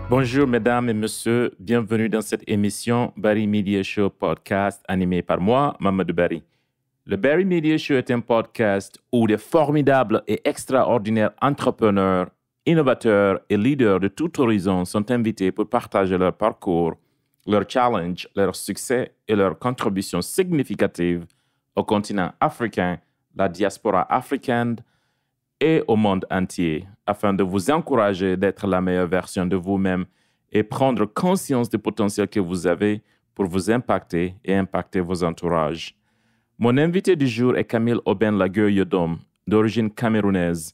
Bonjour mesdames et messieurs, bienvenue dans cette émission Barry Media Show podcast animée par moi, Mamadou Barry. Le Barry Media Show est un podcast où des formidables et extraordinaires entrepreneurs, innovateurs et leaders de tout horizon sont invités pour partager leur parcours, leurs challenges, leurs succès et leurs contributions significatives au continent africain, la diaspora africaine et au monde entier, afin de vous encourager d'être la meilleure version de vous-même et prendre conscience du potentiel que vous avez pour vous impacter et impacter vos entourages. Mon invité du jour est Camille Aubin-Lagueux-Yodom, d'origine camerounaise.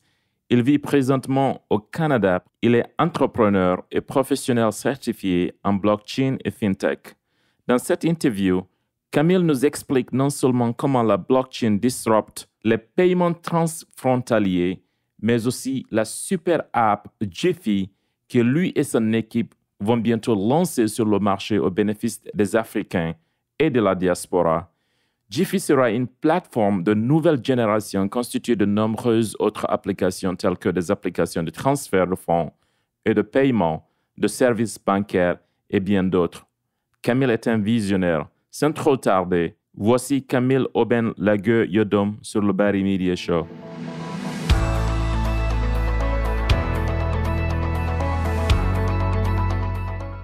Il vit présentement au Canada. Il est entrepreneur et professionnel certifié en blockchain et fintech. Dans cette interview, Camille nous explique non seulement comment la blockchain disrupte les paiements transfrontaliers, mais aussi la super app Jiffy que lui et son équipe vont bientôt lancer sur le marché au bénéfice des Africains et de la diaspora. Jiffy sera une plateforme de nouvelle génération constituée de nombreuses autres applications telles que des applications de transfert de fonds et de paiement, de services bancaires et bien d'autres. Camille est un visionnaire. Sans trop tarder, voici Camille Aubin-Lagueux-Yodom sur le Barry Media Show.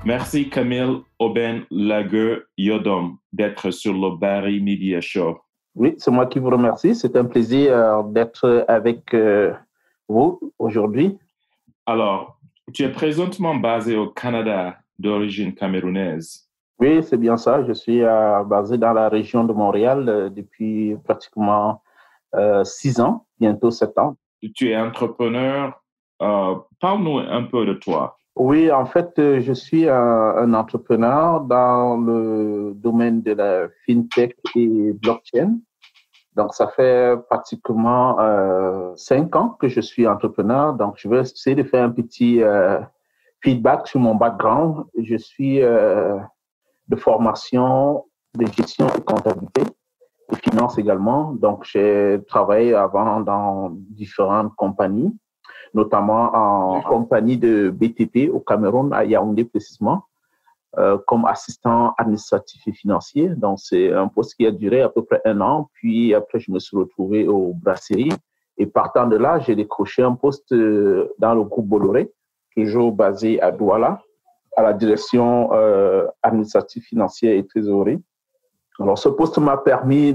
Merci Camille Aubin-Lagueux-Yodom d'être sur le Barry Media Show. Oui, c'est moi qui vous remercie. C'est un plaisir d'être avec vous aujourd'hui. Alors, tu es présentement basé au Canada d'origine camerounaise. Oui, c'est bien ça. Je suis basé dans la région de Montréal depuis pratiquement 6 ans, bientôt 7 ans. Tu es entrepreneur. Parle-nous un peu de toi. Oui, en fait, je suis un entrepreneur dans le domaine de la fintech et blockchain. Donc, ça fait pratiquement 5 ans que je suis entrepreneur. Donc, je vais essayer de faire un petit feedback sur mon background. Je suis de formation de gestion et comptabilité et finance également. Donc, j'ai travaillé avant dans différentes compagnies, notamment en compagnie de BTP au Cameroun, à Yaoundé précisément, comme assistant administratif et financier. Donc, c'est un poste qui a duré à peu près 1 an. Puis après, je me suis retrouvé au Brasserie. Et partant de là, j'ai décroché un poste dans le groupe Bolloré, toujours basé à Douala, à la direction administrative, financière et trésorerie. Alors, ce poste m'a permis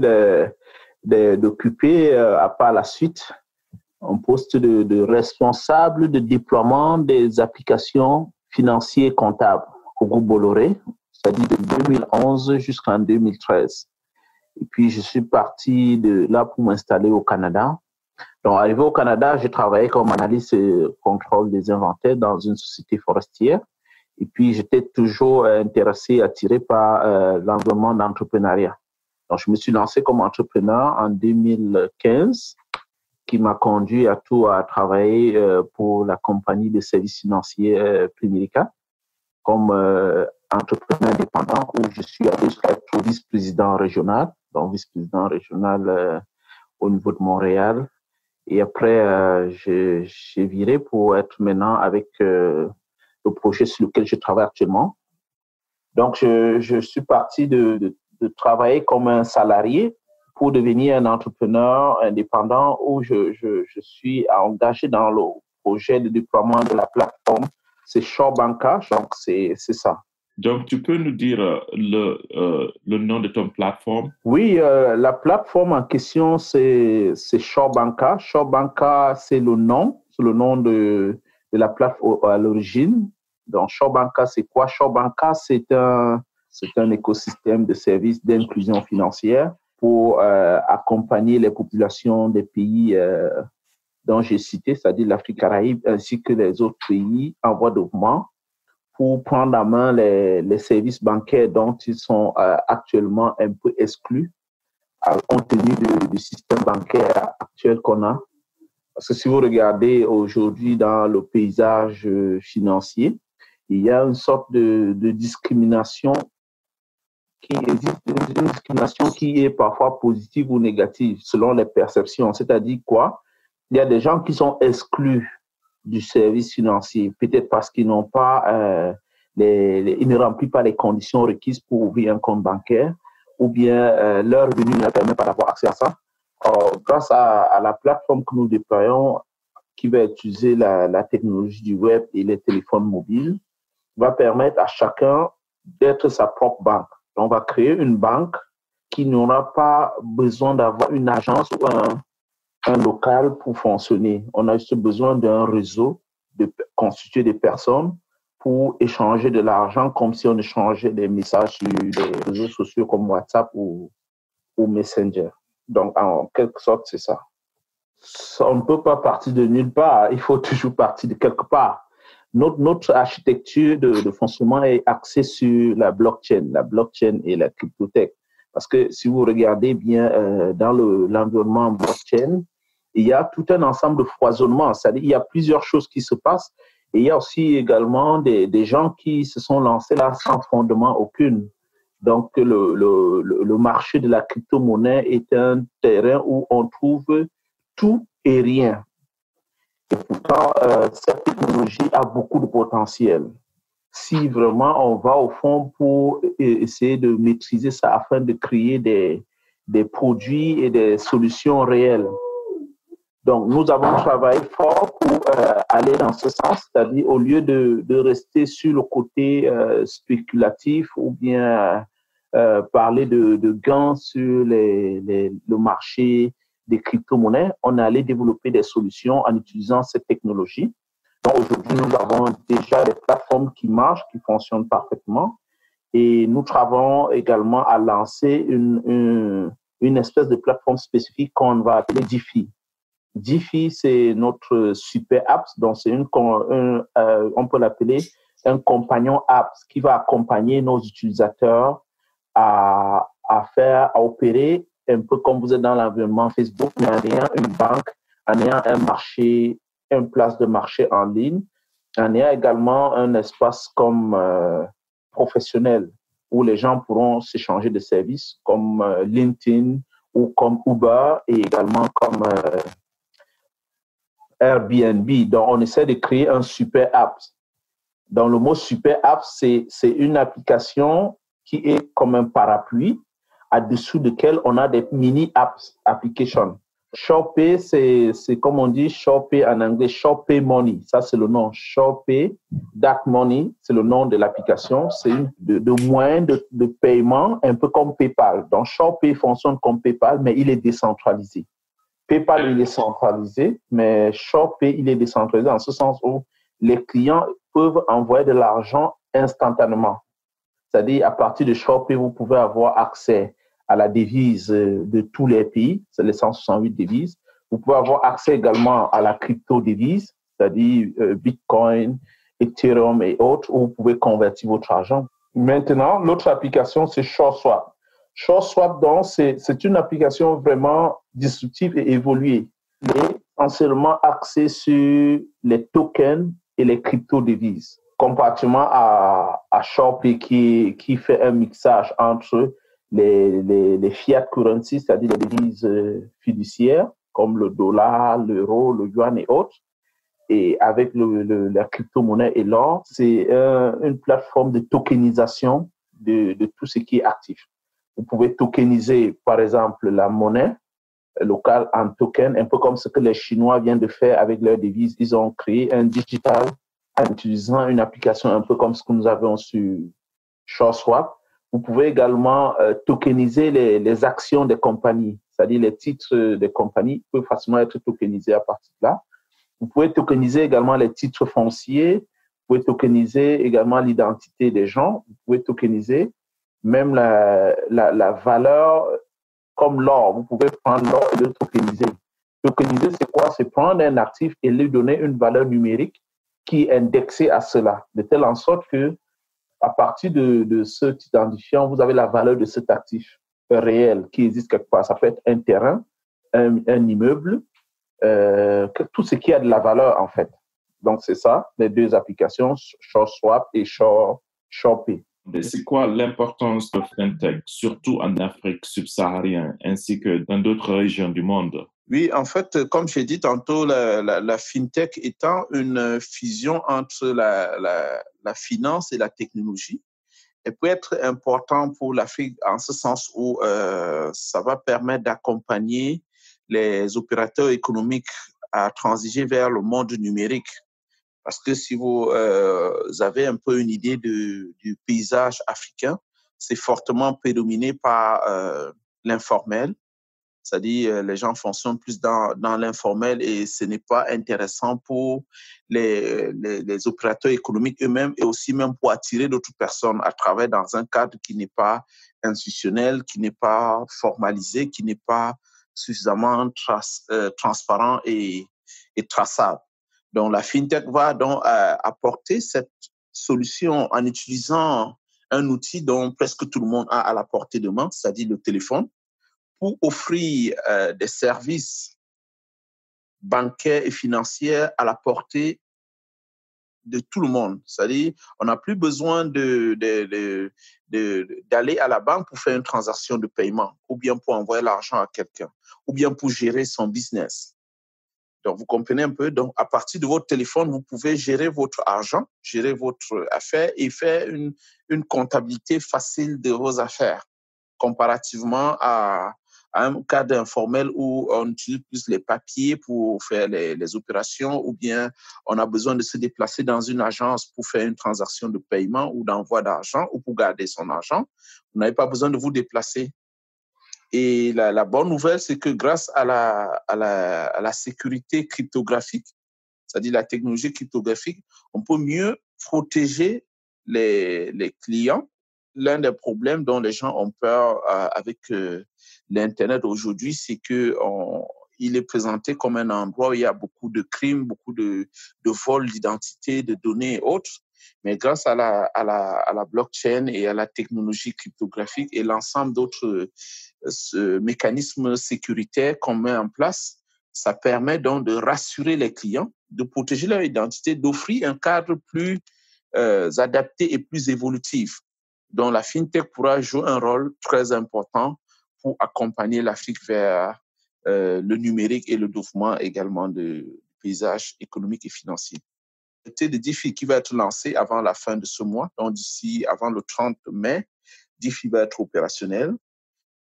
d'occuper, par la suite, un poste de responsable de déploiement des applications financières et comptables au groupe Bolloré, c'est-à-dire de 2011 jusqu'en 2013. Et puis, je suis parti de là pour m'installer au Canada. Donc, arrivé au Canada, j'ai travaillé comme analyste et contrôle des inventaires dans une société forestière. Et puis, j'étais toujours intéressé, attiré par l'environnement d'entrepreneuriat. Donc, je me suis lancé comme entrepreneur en 2015, qui m'a conduit à travailler pour la compagnie de services financiers Primerica comme entrepreneur indépendant, où je suis allé jusqu'à être vice-président régional, donc vice-président régional au niveau de Montréal. Et après, j'ai viré pour être maintenant avec le projet sur lequel je travaille actuellement. Donc, je suis parti de travailler comme un salarié pour devenir un entrepreneur indépendant où je suis engagé dans le projet de déploiement de la plateforme. C'est Shawbanka, donc c'est ça. Donc, tu peux nous dire le nom de ton plateforme? Oui, la plateforme en question, c'est Shawbanka. Shawbanka, c'est le nom de la plateforme à l'origine. Donc, Shawbanka, c'est quoi? Shawbanka, c'est un écosystème de services d'inclusion financière pour accompagner les populations des pays dont j'ai cité, c'est-à-dire l'Afrique Caraïbe, ainsi que les autres pays en voie de développement, pour prendre en main les services bancaires dont ils sont actuellement un peu exclus, compte tenu du système bancaire actuel qu'on a. Parce que si vous regardez aujourd'hui dans le paysage financier, il y a une sorte de discrimination qui existe, une discrimination qui est parfois positive ou négative selon les perceptions. C'est-à-dire quoi? Il y a des gens qui sont exclus du service financier, peut-être parce qu'ils n'ont pas, ils ne remplissent pas les conditions requises pour ouvrir un compte bancaire, ou bien leur revenu ne leur permet pas d'avoir accès à ça. Grâce à la plateforme que nous déployons, qui va utiliser la technologie du web et les téléphones mobiles, va permettre à chacun d'être sa propre banque. On va créer une banque qui n'aura pas besoin d'avoir une agence ou un local pour fonctionner. On a juste besoin d'un réseau constitué de personnes pour échanger de l'argent comme si on échangeait des messages sur les réseaux sociaux comme WhatsApp ou Messenger. Donc, en quelque sorte, c'est ça. On ne peut pas partir de nulle part. Il faut toujours partir de quelque part. Notre architecture de fonctionnement est axée sur la blockchain et la cryptothèque. Parce que si vous regardez bien dans l'environnement blockchain, il y a tout un ensemble de foisonnements. C'est-à-dire il y a plusieurs choses qui se passent. Et il y a aussi également des gens qui se sont lancés là sans fondement aucune. Donc, le marché de la crypto-monnaie est un terrain où on trouve tout et rien. Et pourtant, cette technologie a beaucoup de potentiel. Si vraiment on va au fond pour essayer de maîtriser ça afin de créer des produits et des solutions réelles. Donc, nous avons travaillé fort pour aller dans ce sens, c'est-à-dire au lieu de rester sur le côté spéculatif ou bien parler de gains sur le marché des crypto-monnaies, on est allé développer des solutions en utilisant cette technologie. Donc, aujourd'hui, nous avons déjà des plateformes qui marchent, qui fonctionnent parfaitement. Et nous travaillons également à lancer une espèce de plateforme spécifique qu'on va appeler DeFi. DeFi, c'est notre super app. Donc, c'est on peut l'appeler un compagnon app qui va accompagner nos utilisateurs à opérer un peu comme vous êtes dans l'environnement Facebook, mais en ayant une banque, en ayant un marché, une place de marché en ligne, en ayant également un espace comme professionnel où les gens pourront s'échanger de services comme LinkedIn ou comme Uber et également comme Airbnb. Donc, on essaie de créer un super app. Dans le mot super app, c'est une application qui est comme un parapluie à-dessous duquel on a des mini applications. Shopee, c'est comme on dit Shopee en anglais, Shopee Money. Ça, c'est le nom. Shopee, That Money, c'est le nom de l'application. C'est de moyen de paiement, un peu comme PayPal. Donc, Shopee fonctionne comme PayPal, mais il est décentralisé. PayPal, il est centralisé, mais Shopee, il est décentralisé en ce sens où les clients peuvent envoyer de l'argent instantanément. C'est-à-dire, à partir de Shopee, vous pouvez avoir accès à la devise de tous les pays, c'est les 168 devises. Vous pouvez avoir accès également à la crypto-devise, c'est-à-dire Bitcoin, Ethereum et autres, où vous pouvez convertir votre argent. Maintenant, l'autre application, c'est SureSwap. SureSwap, donc, c'est une application vraiment disruptive et évoluée. Elle est essentiellement axée sur les tokens et les crypto-devises, comparativement à Shopee qui fait un mixage entre les fiat currencies, c'est-à-dire les devises fiduciaires, comme le dollar, l'euro, le yuan et autres, et avec la crypto-monnaie et l'or, c'est une plateforme de tokenisation de tout ce qui est actif. Vous pouvez tokeniser, par exemple, la monnaie locale en token, un peu comme ce que les Chinois viennent de faire avec leurs devises. Ils ont créé un digital en utilisant une application un peu comme ce que nous avons sur SureSwap. Vous pouvez également tokeniser les actions des compagnies, c'est-à-dire les titres des compagnies peuvent facilement être tokenisés à partir de là. Vous pouvez tokeniser également les titres fonciers, vous pouvez tokeniser également l'identité des gens, vous pouvez tokeniser même la valeur comme l'or. Vous pouvez prendre l'or et le tokeniser. Tokeniser, c'est quoi? C'est prendre un actif et lui donner une valeur numérique qui est indexée à cela, de telle en sorte que à partir de cet identifiant, vous avez la valeur de cet actif réel qui existe quelque part. Ça peut être un terrain, un immeuble, tout ce qui a de la valeur, en fait. Donc, c'est ça, les deux applications, SureSwap et Shopee. C'est quoi l'importance de FinTech, surtout en Afrique subsaharienne, ainsi que dans d'autres régions du monde? Oui, en fait, comme j'ai dit tantôt, la fintech étant une fusion entre la finance et la technologie, elle peut être important pour l'Afrique en ce sens où ça va permettre d'accompagner les opérateurs économiques à transiger vers le monde numérique. Parce que si vous avez un peu une idée du paysage africain, c'est fortement prédominé par l'informel, c'est-à-dire les gens fonctionnent plus dans l'informel et ce n'est pas intéressant pour les opérateurs économiques eux-mêmes et aussi même pour attirer d'autres personnes à travailler dans un cadre qui n'est pas institutionnel, qui n'est pas formalisé, qui n'est pas suffisamment transparent et traçable. Donc la FinTech va donc apporter cette solution en utilisant un outil dont presque tout le monde a à la portée de main, c'est-à-dire le téléphone, pour offrir des services bancaires et financiers à la portée de tout le monde. C'est-à-dire, on n'a plus besoin d'aller à la banque pour faire une transaction de paiement, ou bien pour envoyer l'argent à quelqu'un, ou bien pour gérer son business. Donc, vous comprenez un peu. Donc, à partir de votre téléphone, vous pouvez gérer votre argent, gérer votre affaire et faire une comptabilité facile de vos affaires, comparativement à un cadre informel où on utilise plus les papiers pour faire les opérations ou bien on a besoin de se déplacer dans une agence pour faire une transaction de paiement ou d'envoi d'argent ou pour garder son argent. Vous n'avez pas besoin de vous déplacer. Et la bonne nouvelle, c'est que grâce à la sécurité cryptographique, c'est-à-dire la technologie cryptographique, on peut mieux protéger les clients. L'un des problèmes dont les gens ont peur avec l'Internet aujourd'hui, c'est qu'il est présenté comme un endroit où il y a beaucoup de crimes, beaucoup de vols d'identité, de données et autres. Mais grâce à la blockchain et à la technologie cryptographique et l'ensemble d'autres mécanismes sécuritaires qu'on met en place, ça permet donc de rassurer les clients, de protéger leur identité, d'offrir un cadre plus adapté et plus évolutif. Donc la FinTech pourra jouer un rôle très important pour accompagner l'Afrique vers le numérique et le développement également du paysage économique et financier. C'est le DeFi qui va être lancé avant la fin de ce mois, donc d'ici avant le 30 mai, DeFi va être opérationnel,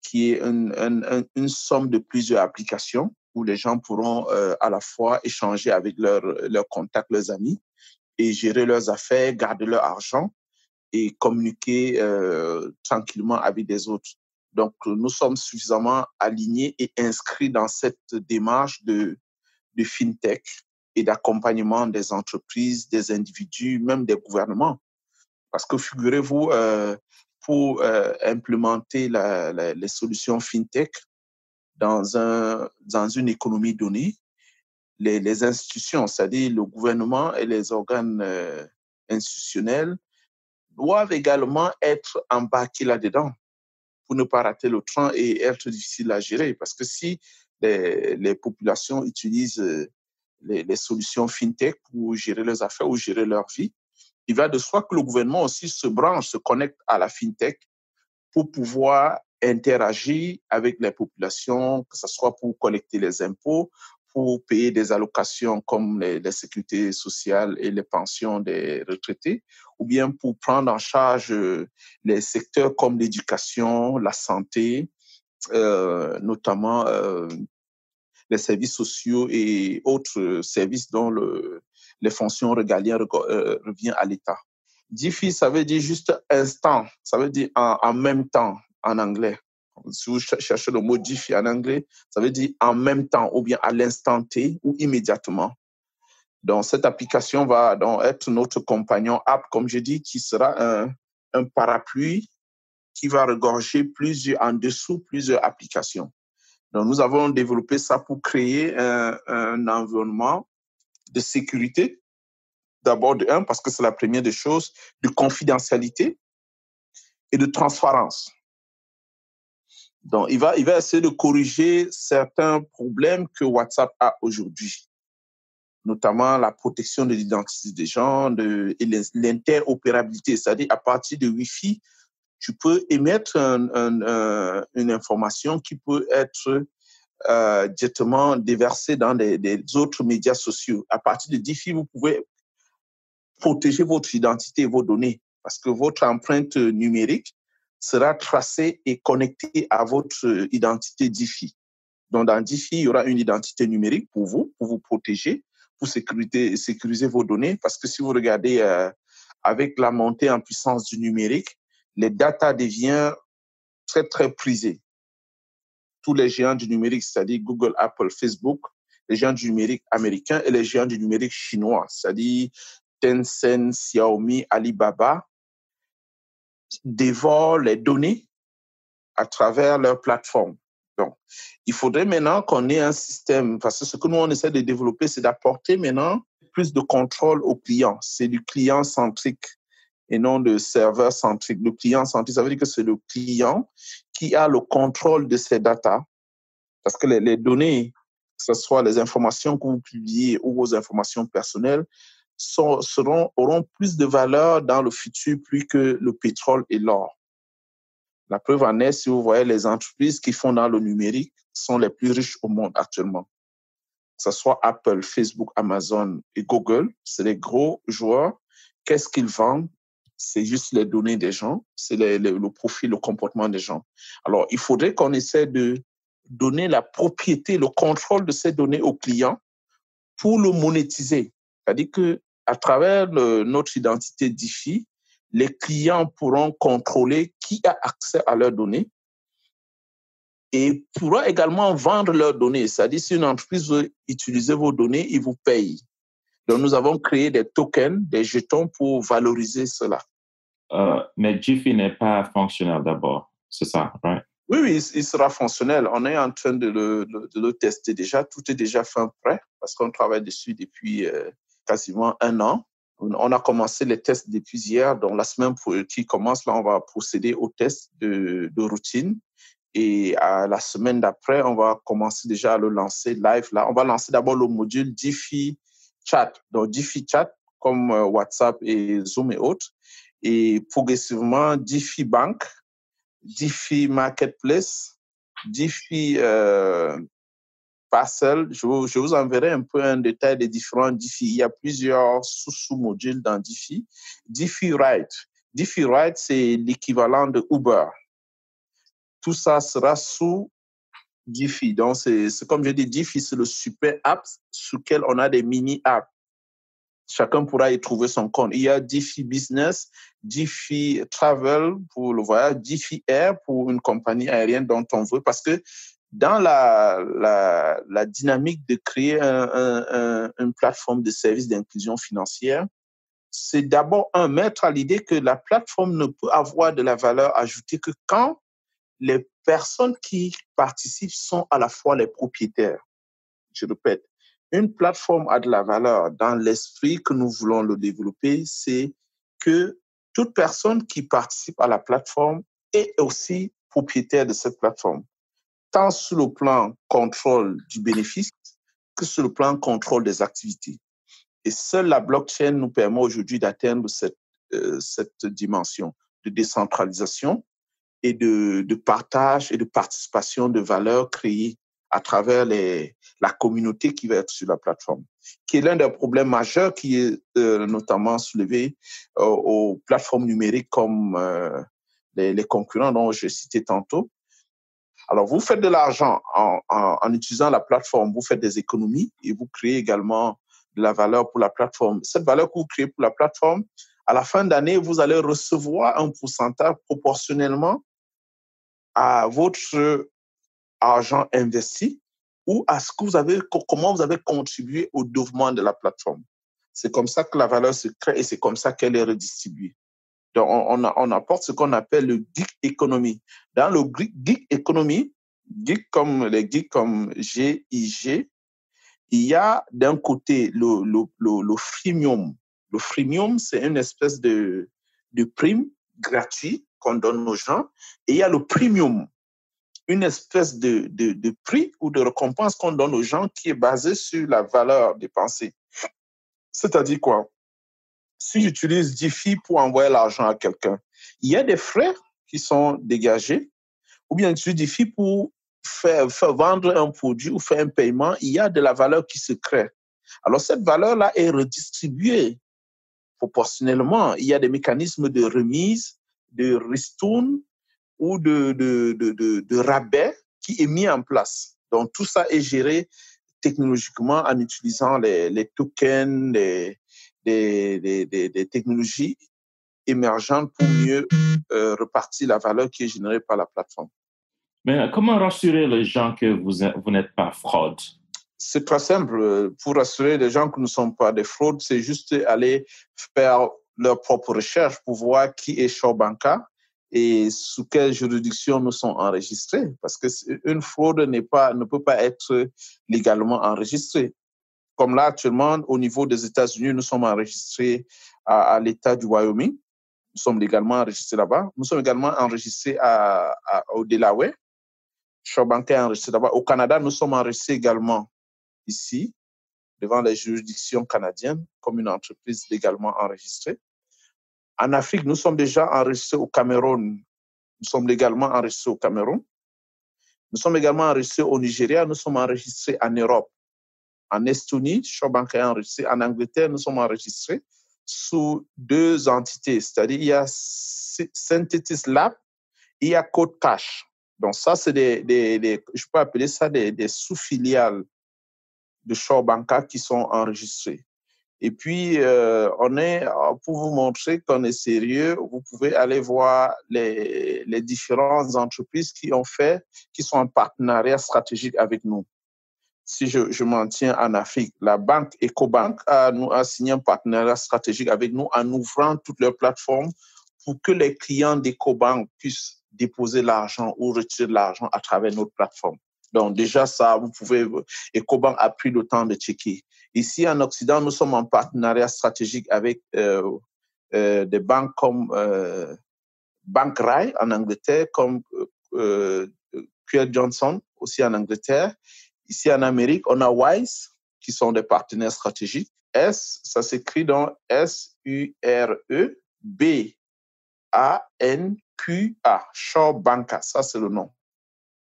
qui est une somme de plusieurs applications où les gens pourront à la fois échanger avec leurs contacts, leurs amis, et gérer leurs affaires, garder leur argent et communiquer tranquillement avec des autres. Donc, nous sommes suffisamment alignés et inscrits dans cette démarche de FinTech et d'accompagnement des entreprises, des individus, même des gouvernements. Parce que figurez-vous, pour implémenter les solutions FinTech dans une économie donnée, les institutions, c'est-à-dire le gouvernement et les organes institutionnels, doivent également être embarqués là-dedans pour ne pas rater le train et être difficile à gérer. Parce que si les populations utilisent les solutions FinTech pour gérer leurs affaires ou gérer leur vie, il va de soi que le gouvernement aussi se branche, se connecte à la FinTech pour pouvoir interagir avec les populations, que ce soit pour collecter les impôts, pour payer des allocations comme les sécurités sociales et les pensions des retraités, ou bien pour prendre en charge les secteurs comme l'éducation, la santé, notamment les services sociaux et autres services dont les fonctions régaliennes reviennent à l'État. DeFi, ça veut dire juste instant, ça veut dire en même temps en anglais. Si vous cherchez le mot DeFi en anglais, ça veut dire en même temps ou bien à l'instant T ou immédiatement. Donc, cette application va donc être notre compagnon app, comme je dis, qui sera un parapluie qui va regorger en dessous plusieurs applications. Donc, nous avons développé ça pour créer un environnement de sécurité. D'abord, parce que c'est la première des choses, de confidentialité et de transparence. Donc, il va essayer de corriger certains problèmes que WhatsApp a aujourd'hui, notamment la protection de l'identité des gens et l'interopérabilité, c'est-à-dire à partir de Wi-Fi, tu peux émettre une information qui peut être directement déversées dans des autres médias sociaux. À partir de DeFi, vous pouvez protéger votre identité et vos données parce que votre empreinte numérique sera tracée et connectée à votre identité DeFi. Donc, dans DeFi, il y aura une identité numérique pour vous protéger, pour sécuriser vos données. Parce que si vous regardez avec la montée en puissance du numérique, les data deviennent très, très prisées. Tous les géants du numérique, c'est-à-dire Google, Apple, Facebook, les géants du numérique américains et les géants du numérique chinois, c'est-à-dire Tencent, Xiaomi, Alibaba, dévorent les données à travers leur plateforme. Donc, il faudrait maintenant qu'on ait un système, parce que ce que nous, on essaie de développer, c'est d'apporter maintenant plus de contrôle aux clients. C'est du client-centrique et non de serveur-centrique. Le client-centrique, ça veut dire que c'est le client qui a le contrôle de ces data, parce que les données, que ce soit les informations que vous publiez ou vos informations personnelles, auront plus de valeur dans le futur plus que le pétrole et l'or. La preuve en est, si vous voyez, les entreprises qui font dans le numérique sont les plus riches au monde actuellement. Que ce soit Apple, Facebook, Amazon et Google, c'est les gros joueurs. Qu'est-ce qu'ils vendent? C'est juste les données des gens, c'est le profil, le comportement des gens. Alors, il faudrait qu'on essaie de donner la propriété, le contrôle de ces données aux clients pour le monétiser. C'est-à-dire qu'à travers notre identité DeFi, les clients pourront contrôler qui a accès à leurs données et pourront également vendre leurs données. C'est-à-dire, si une entreprise veut utiliser vos données, ils vous payent. Donc, nous avons créé des tokens, des jetons pour valoriser cela. Mais DeFi n'est pas fonctionnel d'abord, c'est ça, right? Oui, il sera fonctionnel. On est en train de le tester déjà. Tout est déjà fin prêt parce qu'on travaille dessus depuis quasiment 1 an. On a commencé les tests depuis hier. Donc, la semaine qui commence, là, on va procéder aux tests de routine. Et à la semaine d'après, on va commencer déjà à le lancer live. Là, on va lancer d'abord le module DeFi Chat. Donc, DeFi Chat, comme WhatsApp et Zoom et autres. Et progressivement, DeFi Bank, DeFi Marketplace, DeFi Parcel. Je vous enverrai un peu un détail des différents DeFi. Il y a plusieurs sous-modules dans DeFi. DeFi Ride. DeFi Ride, c'est l'équivalent de Uber. Tout ça sera sous DeFi. Donc, c'est comme je dis, DeFi, c'est le super app sous lequel on a des mini-apps. Chacun pourra y trouver son compte. Il y a DeFi Business, DeFi Travel pour le voyage, DeFi Air pour une compagnie aérienne dont on veut. Parce que dans la dynamique de créer une plateforme de services d'inclusion financière, c'est d'abord mettre à l'idée que la plateforme ne peut avoir de la valeur ajoutée que quand les personnes qui participent sont à la fois les propriétaires. Je répète, une plateforme a de la valeur dans l'esprit que nous voulons le développer, c'est que toute personne qui participe à la plateforme est aussi propriétaire de cette plateforme, tant sur le plan contrôle du bénéfice que sur le plan contrôle des activités. Et seule la blockchain nous permet aujourd'hui d'atteindre cette dimension de décentralisation et de partage et de participation de valeurs créées à travers la communauté qui va être sur la plateforme, qui est l'un des problèmes majeurs qui est notamment soulevé aux plateformes numériques comme les concurrents dont je citais tantôt. Alors, vous faites de l'argent en utilisant la plateforme, vous faites des économies et vous créez également de la valeur pour la plateforme. Cette valeur que vous créez pour la plateforme, à la fin d'année, vous allez recevoir un pourcentage proportionnellement à votre argent investi ou à ce que comment vous avez contribué au développement de la plateforme. C'est comme ça que la valeur se crée et c'est comme ça qu'elle est redistribuée. Donc, on apporte ce qu'on appelle le gig economy. Dans le gig economy, les geeks comme GIG, il y a d'un côté le freemium. Le freemium, c'est une espèce de prime gratuite qu'on donne aux gens. Et il y a le premium, une espèce de prix ou de récompense qu'on donne aux gens qui est basée sur la valeur dépensée. C'est-à-dire quoi? Si j'utilise DeFi pour envoyer l'argent à quelqu'un, il y a des frais qui sont dégagés, ou bien j'utilise DeFi pour vendre un produit ou faire un paiement, il y a de la valeur qui se crée. Alors, cette valeur-là est redistribuée proportionnellement. Il y a des mécanismes de remise, de ristourne ou de rabais qui est mis en place. Donc, tout ça est géré technologiquement en utilisant les tokens, des technologies émergentes pour mieux repartir la valeur qui est générée par la plateforme. Mais comment rassurer les gens que vous n'êtes pas fraude? C'est très simple. Pour rassurer les gens que nous ne sommes pas des fraudes, c'est juste aller faire leur propre recherche pour voir qui est Shaw Banca et sous quelle juridiction nous sommes enregistrés. Parce qu'une fraude ne peut pas être légalement enregistrée. Comme là, actuellement, au niveau des États-Unis, nous sommes enregistrés à l'État du Wyoming. Nous sommes légalement enregistrés là-bas. Nous sommes également enregistrés au Delaware. Shaw Banca est enregistré là-bas. Au Canada, nous sommes enregistrés également ici, devant les juridictions canadiennes, comme une entreprise légalement enregistrée. En Afrique, nous sommes déjà enregistrés au Cameroun. Nous sommes légalement enregistrés au Cameroun. Nous sommes également enregistrés au Nigeria. Nous sommes enregistrés en Europe. En Estonie, Shaw Banca est enregistré. En Angleterre, nous sommes enregistrés sous 2 entités. C'est-à-dire, il y a Synthetis Lab et il y a Code Cash. Donc, ça, c'est je peux appeler ça des sous-filiales de Shaw Banca qui sont enregistrés. Et puis, pour vous montrer qu'on est sérieux, vous pouvez aller voir les différentes entreprises qui sont en partenariat stratégique avec nous. Si je m'en tiens en Afrique, la banque Ecobank a signé un partenariat stratégique avec nous en ouvrant toutes leurs plateformes pour que les clients d'Ecobank puissent déposer l'argent ou retirer de l'argent à travers notre plateforme. Donc déjà ça, Ecobank a pris le temps de checker. Ici en Occident, nous sommes en partenariat stratégique avec des banques comme Bank Rai en Angleterre, comme Pierre Johnson aussi en Angleterre. Ici en Amérique, on a Wise qui sont des partenaires stratégiques. Ça s'écrit dans SUREBANQA, Shaw Banca, ça c'est le nom.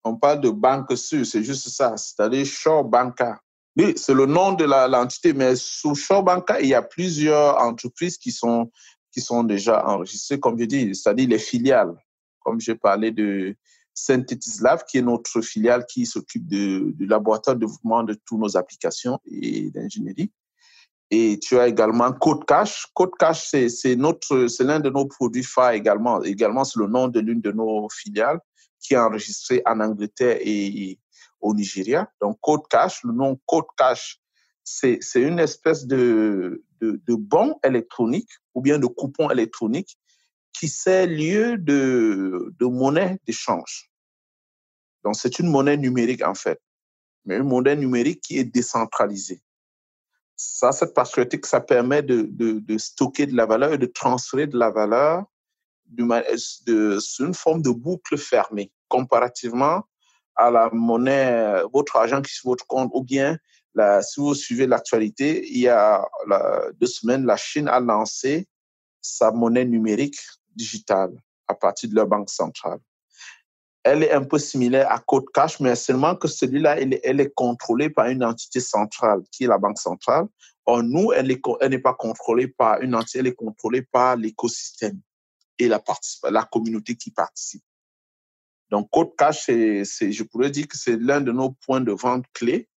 On parle de banque sûre, c'est juste ça, c'est-à-dire Shaw Banca. Oui, c'est le nom de l'entité, mais sous Shaw Banca, il y a plusieurs entreprises qui sont déjà enregistrées, comme je dis, c'est-à-dire les filiales. Comme j'ai parlé de Synthetis Lab, qui est notre filiale qui s'occupe du laboratoire de développement de toutes nos applications et d'ingénierie. Et tu as également Code Cash. Code Cash, c'est l'un de nos produits phares également. Également, c'est le nom de l'une de nos filiales qui est enregistrée en Angleterre et au Nigeria. Donc, Code Cash, le nom Code Cash, c'est une espèce de bon électronique ou bien de coupon électronique qui sert lieu de monnaie d'échange. Donc, c'est une monnaie numérique en fait, mais une monnaie numérique qui est décentralisée. Ça, cette particularité que ça permet de stocker de la valeur et de transférer de la valeur sur une forme de boucle fermée, comparativement à la monnaie, votre argent qui est sur votre compte, ou bien si vous suivez l'actualité, il y a 2 semaines, la Chine a lancé sa monnaie numérique digitale à partir de leur banque centrale. Elle est un peu similaire à Code Cash, mais seulement que celui-là, elle est contrôlée par une entité centrale, qui est la banque centrale. Or, nous, elle n'est pas contrôlée par une entité, elle est contrôlée par l'écosystème et la communauté qui participe. Donc, Code Cash, je pourrais dire que c'est l'un de nos points de vente clés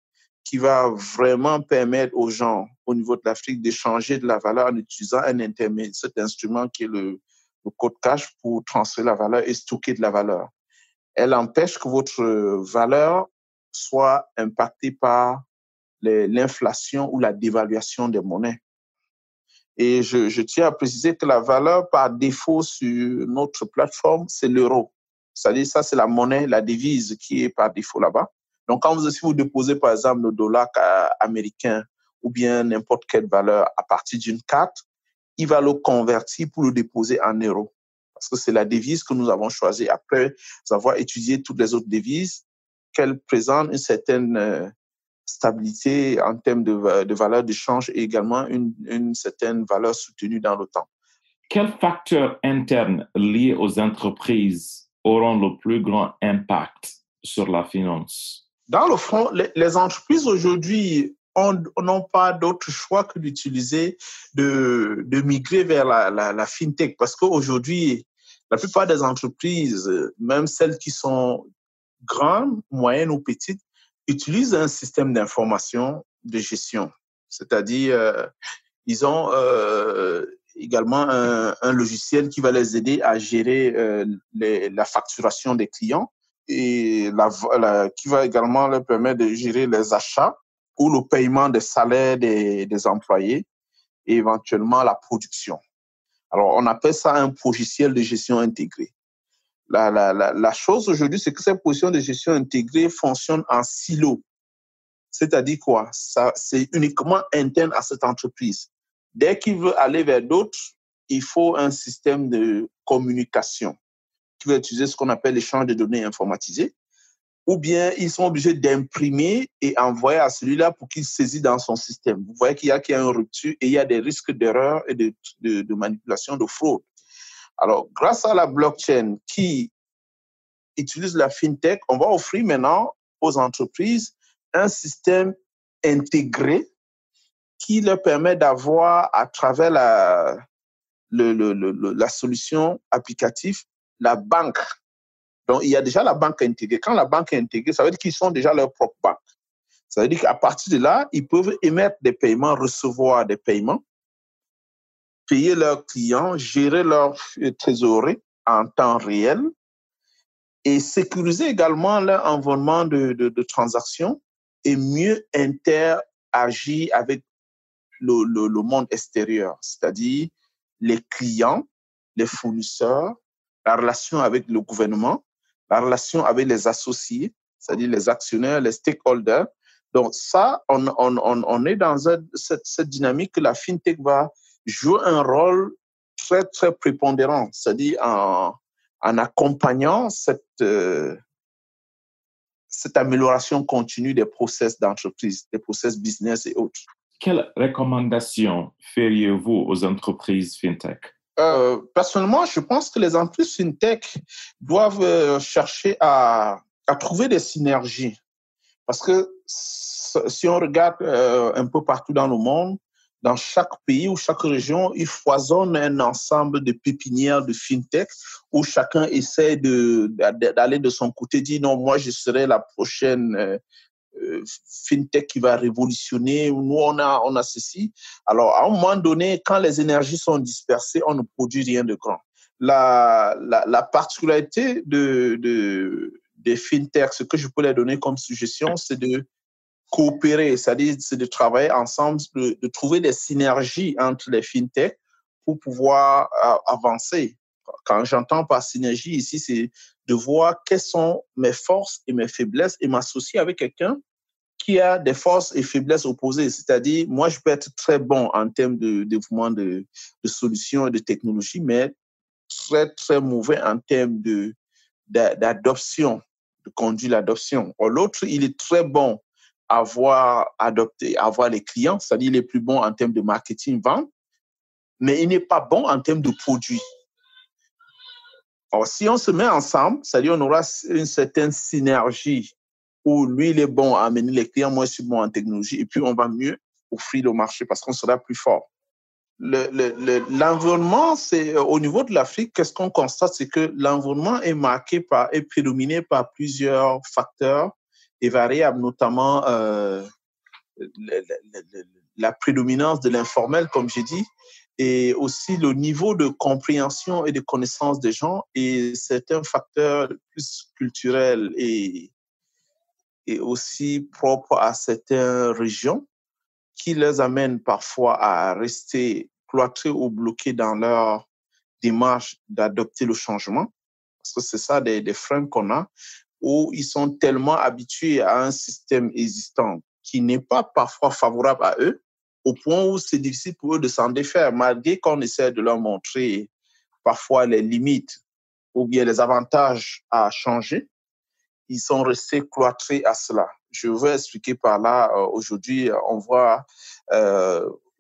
qui va vraiment permettre aux gens au niveau de l'Afrique d'échanger de la valeur en utilisant un intermédiaire, cet instrument qui est le Code Cash pour transférer la valeur et stocker de la valeur. Elle empêche que votre valeur soit impactée par l'inflation ou la dévaluation des monnaies. Et je tiens à préciser que la valeur par défaut sur notre plateforme, c'est l'euro. C'est-à-dire, ça, c'est la monnaie, la devise qui est par défaut là-bas. Donc, si vous déposez, par exemple, le dollar américain ou bien n'importe quelle valeur à partir d'une carte, il va le convertir pour le déposer en euros. Parce que c'est la devise que nous avons choisie après avoir étudié toutes les autres devises, qu'elles présentent une certaine stabilité en termes de valeur d'échange et également une certaine valeur soutenue dans le temps. Quels facteurs internes liés aux entreprises auront le plus grand impact sur la finance? Dans le fond, les entreprises aujourd'hui n'ont pas d'autre choix que d'utiliser, de migrer vers la fintech. Parce qu'aujourd'hui, la plupart des entreprises, même celles qui sont grandes, moyennes ou petites, utilisent un système d'information de gestion. C'est-à-dire, ils ont également un logiciel qui va les aider à gérer la facturation des clients et qui va également leur permettre de gérer les achats ou le paiement des salaires des employés et éventuellement la production. Alors, on appelle ça un logiciel de gestion intégré. La chose aujourd'hui, c'est que ces positions de gestion intégrée fonctionnent en silo. C'est-à-dire quoi? C'est uniquement interne à cette entreprise. Dès qu'il veut aller vers d'autres, il faut un système de communication qui va utiliser ce qu'on appelle l'échange de données informatisées, ou bien ils sont obligés d'imprimer et envoyer à celui-là pour qu'il saisisse dans son système. Vous voyez qu'il y a une rupture et il y a des risques d'erreur et de manipulation, de fraude. Alors, grâce à la blockchain qui utilise la fintech, on va offrir maintenant aux entreprises un système intégré qui leur permet d'avoir, à travers la solution applicative, la banque. Donc, il y a déjà la banque intégrée. Quand la banque est intégrée, ça veut dire qu'ils sont déjà leur propre banque. Ça veut dire qu'à partir de là, ils peuvent émettre des paiements, recevoir des paiements, payer leurs clients, gérer leur trésorerie en temps réel et sécuriser également leur environnement de transactions et mieux interagir avec le monde extérieur, c'est-à-dire les clients, les fournisseurs, la relation avec le gouvernement, la relation avec les associés, c'est-à-dire les actionnaires, les stakeholders. Donc ça, on est dans cette dynamique que la fintech va jouer un rôle très, très prépondérant, c'est-à-dire en accompagnant cette amélioration continue des process d'entreprise, des process business et autres. Quelles recommandations feriez-vous aux entreprises fintech? Personnellement, je pense que les entreprises fintech doivent chercher à trouver des synergies. Parce que si on regarde un peu partout dans le monde, dans chaque pays ou chaque région, il foisonne un ensemble de pépinières de fintech où chacun essaie d'aller de son côté, dire non, moi je serai la prochaine fintech qui va révolutionner. Nous, on a ceci. Alors, à un moment donné, quand les énergies sont dispersées, on ne produit rien de grand. La particularité des fintechs, ce que je peux leur donner comme suggestion, c'est de coopérer, c'est-à-dire c'est de travailler ensemble, de trouver des synergies entre les fintechs pour pouvoir avancer. Quand j'entends par synergie ici, c'est de voir quelles sont mes forces et mes faiblesses et m'associer avec quelqu'un qui a des forces et faiblesses opposées. C'est-à-dire, moi, je peux être très bon en termes de développement de solutions et de technologies, mais très, très mauvais en termes d'adoption, de conduire l'adoption. Or, l'autre, il est très bon à avoir adopté, à avoir les clients, c'est-à-dire il est plus bon en termes de marketing, vente, mais il n'est pas bon en termes de produits. Or, si on se met ensemble, c'est-à-dire on aura une certaine synergie où lui, il est bon à amener les clients, moi, je suis bon en technologie, et puis on va mieux offrir le marché parce qu'on sera plus fort. L'environnement, c'est au niveau de l'Afrique, qu'est-ce qu'on constate, c'est que l'environnement est marqué est prédominé par plusieurs facteurs et variables, notamment la prédominance de l'informel, comme j'ai dit, et aussi le niveau de compréhension et de connaissance des gens, et certains facteurs plus culturels et aussi propres à certaines régions qui les amènent parfois à rester cloîtrés ou bloqués dans leur démarche d'adopter le changement. Parce que c'est ça des freins qu'on a, où ils sont tellement habitués à un système existant qui n'est pas parfois favorable à eux, au point où c'est difficile pour eux de s'en défaire, malgré qu'on essaie de leur montrer parfois les limites ou bien les avantages à changer. Ils sont restés cloîtrés à cela. Je veux expliquer par là, aujourd'hui, on voit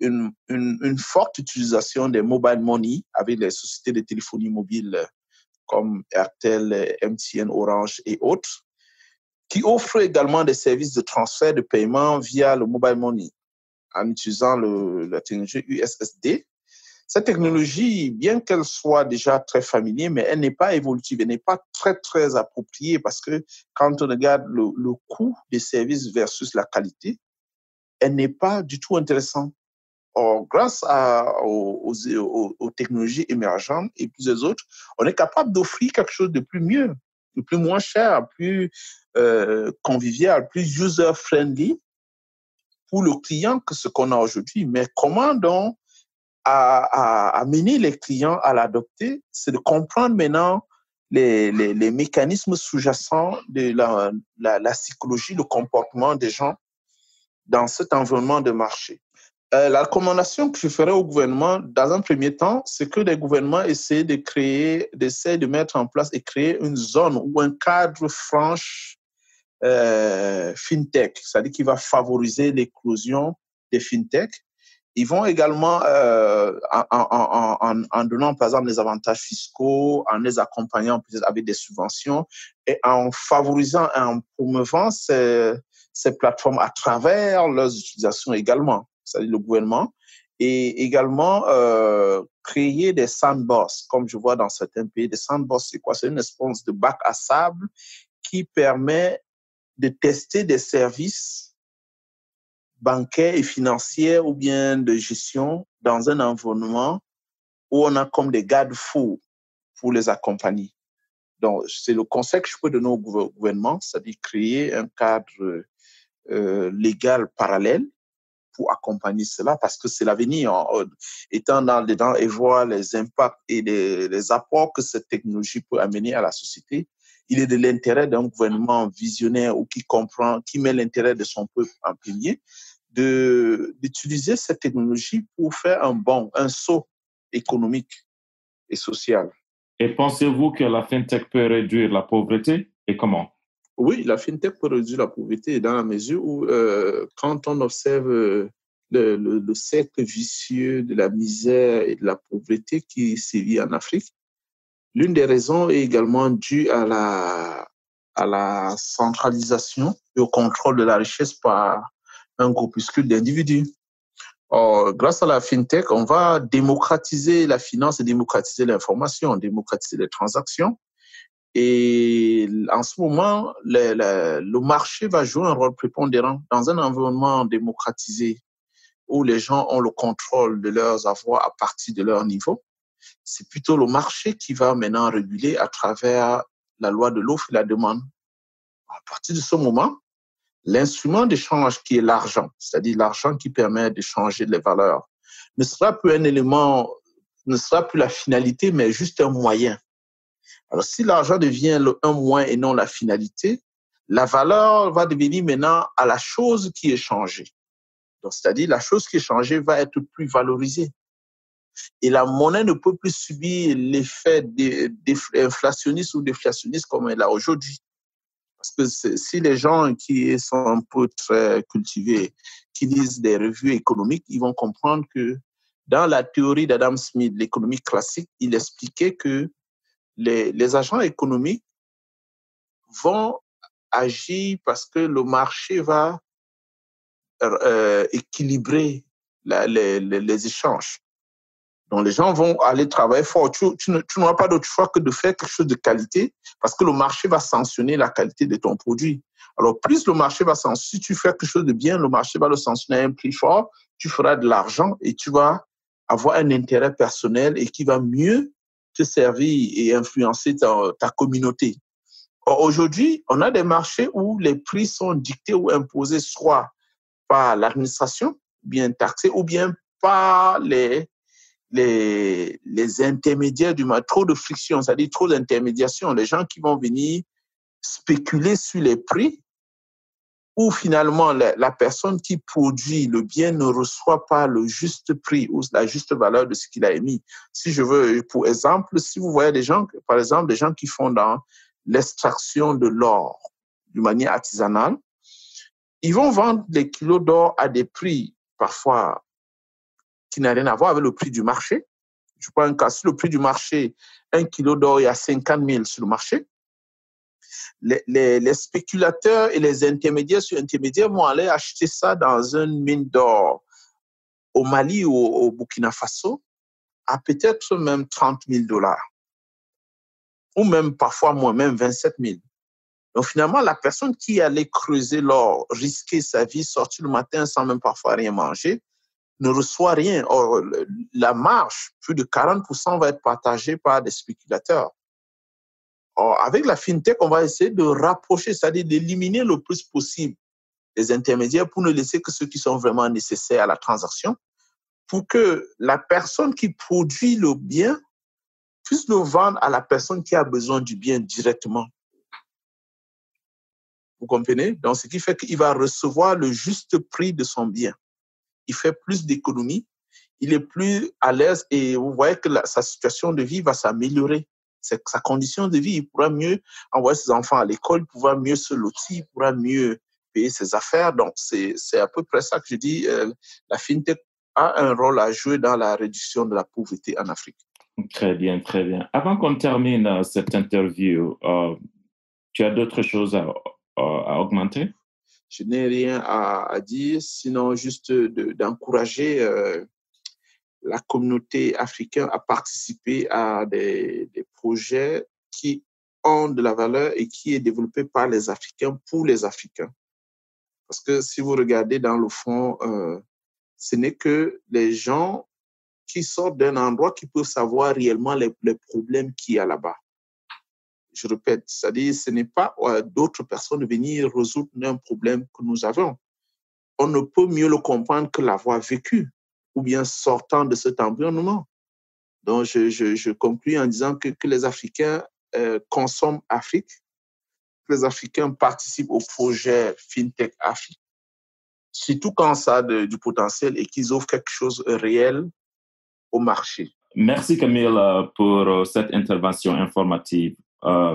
une forte utilisation des mobile money avec les sociétés de téléphonie mobile comme Airtel, MTN, Orange et autres. qui offre également des services de transfert de paiement via le mobile money en utilisant la technologie USSD. Cette technologie, bien qu'elle soit déjà très familière, mais elle n'est pas évolutive, elle n'est pas très, très appropriée parce que quand on regarde le coût des services versus la qualité, elle n'est pas du tout intéressante. Or, grâce aux technologies émergentes et plusieurs autres, on est capable d'offrir quelque chose de plus mieux, de plus moins cher, plus convivial, plus user-friendly pour le client que ce qu'on a aujourd'hui. Mais comment donc amener les clients à l'adopter, c'est de comprendre maintenant les mécanismes sous-jacents de la psychologie, le comportement des gens dans cet environnement de marché. La recommandation que je ferais au gouvernement, dans un premier temps, c'est que les gouvernements essaient de mettre en place et créer une zone ou un cadre franche fintech, c'est-à-dire qui va favoriser l'éclosion des fintech. Ils vont également, en donnant par exemple des avantages fiscaux, en les accompagnant peut-être avec des subventions et en favorisant et en promouvant ces plateformes à travers leurs utilisations également, c'est-à-dire le gouvernement, et également créer des sandbox, comme je vois dans certains pays. Des sandbox, c'est quoi? C'est une espèce de bac à sable qui permet de tester des services bancaires et financiers ou bien de gestion dans un environnement où on a comme des garde-fous pour les accompagner. Donc, c'est le conseil que je peux donner au gouvernement, c'est-à-dire créer un cadre légal parallèle pour accompagner cela, parce que c'est l'avenir. Étant dedans et voir les impacts et les apports que cette technologie peut amener à la société, il est de l'intérêt d'un gouvernement visionnaire ou qui comprend, qui met l'intérêt de son peuple en premier, d'utiliser cette technologie pour faire un saut économique et social. Et pensez-vous que la FinTech peut réduire la pauvreté et comment? Oui, la FinTech peut réduire la pauvreté dans la mesure où, quand on observe le cercle vicieux de la misère et de la pauvreté qui sévit en Afrique, l'une des raisons est également due à la centralisation et au contrôle de la richesse par un groupuscule d'individus. Or, grâce à la FinTech, on va démocratiser la finance et démocratiser l'information, démocratiser les transactions. Et en ce moment, le marché va jouer un rôle prépondérant dans un environnement démocratisé où les gens ont le contrôle de leurs avoirs à partir de leur niveau. C'est plutôt le marché qui va maintenant réguler à travers la loi de l'offre et la demande. À partir de ce moment, l'instrument d'échange qui est l'argent, c'est-à-dire l'argent qui permet d'échanger les valeurs, ne sera plus un élément, ne sera plus la finalité, mais juste un moyen. Alors, si l'argent devient un moyen et non la finalité, la valeur va devenir maintenant à la chose qui est changée. Donc, c'est-à-dire la chose qui est changée va être plus valorisée. Et la monnaie ne peut plus subir l'effet inflationniste ou déflationniste comme elle a aujourd'hui. Parce que si les gens qui sont un peu très cultivés, qui lisent des revues économiques, ils vont comprendre que dans la théorie d'Adam Smith, l'économie classique, il expliquait que les agents économiques vont agir parce que le marché va équilibrer les échanges. Donc, les gens vont aller travailler fort. Tu n'auras pas d'autre choix que de faire quelque chose de qualité parce que le marché va sanctionner la qualité de ton produit. Alors, plus le marché va sanctionner, si tu fais quelque chose de bien, le marché va le sanctionner à un prix fort, tu feras de l'argent et tu vas avoir un intérêt personnel et qui va mieux te servir et influencer ta communauté. Or, aujourd'hui, on a des marchés où les prix sont dictés ou imposés soit par l'administration, bien taxés, ou bien par les intermédiaires du marché. Trop de friction, c'est-à-dire trop d'intermédiation. Les gens qui vont venir spéculer sur les prix, où finalement la personne qui produit le bien ne reçoit pas le juste prix ou la juste valeur de ce qu'il a émis. Si je veux, pour exemple, si vous voyez des gens, par exemple, des gens qui font dans l'extraction de l'or d'une manière artisanale, ils vont vendre des kilos d'or à des prix parfois qui n'ont rien à voir avec le prix du marché. Je prends un cas, si le prix du marché, un kilo d'or est à 50 000 sur le marché, les spéculateurs et les intermédiaires sur intermédiaires vont aller acheter ça dans une mine d'or au Mali ou au Burkina Faso à peut-être même $30,000. Ou même parfois moins, même 27 000. Donc finalement, la personne qui allait creuser l'or, risquer sa vie, sortir le matin sans même parfois rien manger, ne reçoit rien. Or, la marge, plus de 40% va être partagée par des spéculateurs. Or, avec la fintech, on va essayer de rapprocher, c'est-à-dire d'éliminer le plus possible les intermédiaires pour ne laisser que ceux qui sont vraiment nécessaires à la transaction, pour que la personne qui produit le bien puisse le vendre à la personne qui a besoin du bien directement. Vous comprenez? Donc, ce qui fait qu'il va recevoir le juste prix de son bien. Il fait plus d'économies, il est plus à l'aise et vous voyez que sa situation de vie va s'améliorer. Sa condition de vie, il pourra mieux envoyer ses enfants à l'école, il pourra mieux se lotir, il pourra mieux payer ses affaires. Donc, c'est à peu près ça que je dis. La fintech a un rôle à jouer dans la réduction de la pauvreté en Afrique. Très bien, très bien. Avant qu'on termine cette interview, tu as d'autres choses à augmenter? Je n'ai rien à dire, sinon juste d'encourager la communauté africaine à participer à des projets qui ont de la valeur et qui est développé par les Africains pour les Africains. Parce que si vous regardez dans le fond, ce n'est que les gens qui sortent d'un endroit qui peuvent savoir réellement les problèmes qu'il y a là-bas. Je répète, c'est-à-dire ce n'est pas d'autres personnes venir résoudre un problème que nous avons. On ne peut mieux le comprendre que l'avoir vécu ou bien sortant de cet environnement. Donc, je conclus en disant que les Africains consomment Afrique, que les Africains participent au projet FinTech Afrique, surtout quand ça a du potentiel et qu'ils offrent quelque chose de réel au marché. Merci Camille pour cette intervention informative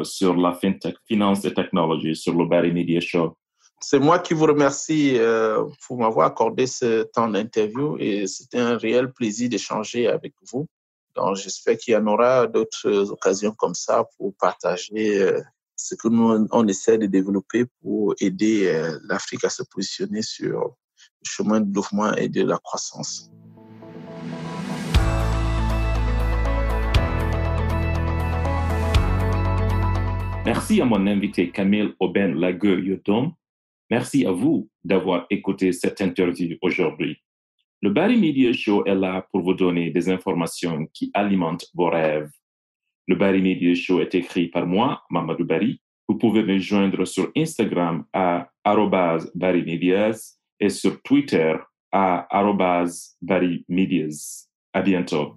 sur la FinTech, Finance et Technologie sur le Bari Media Show. C'est moi qui vous remercie pour m'avoir accordé ce temps d'interview et c'était un réel plaisir d'échanger avec vous. Donc, j'espère qu'il y en aura d'autres occasions comme ça pour partager ce que nous, on essaie de développer pour aider l'Afrique à se positionner sur le chemin de développement et de la croissance. Merci à mon invité Camille Aubin Lagueux-Yodom. Merci à vous d'avoir écouté cette interview aujourd'hui. Le Bari Media Show est là pour vous donner des informations qui alimentent vos rêves. Le Bari Media Show est écrit par moi, Mamadou Bari. Vous pouvez me joindre sur Instagram à @BariMedias et sur Twitter à @BariMedias. À bientôt.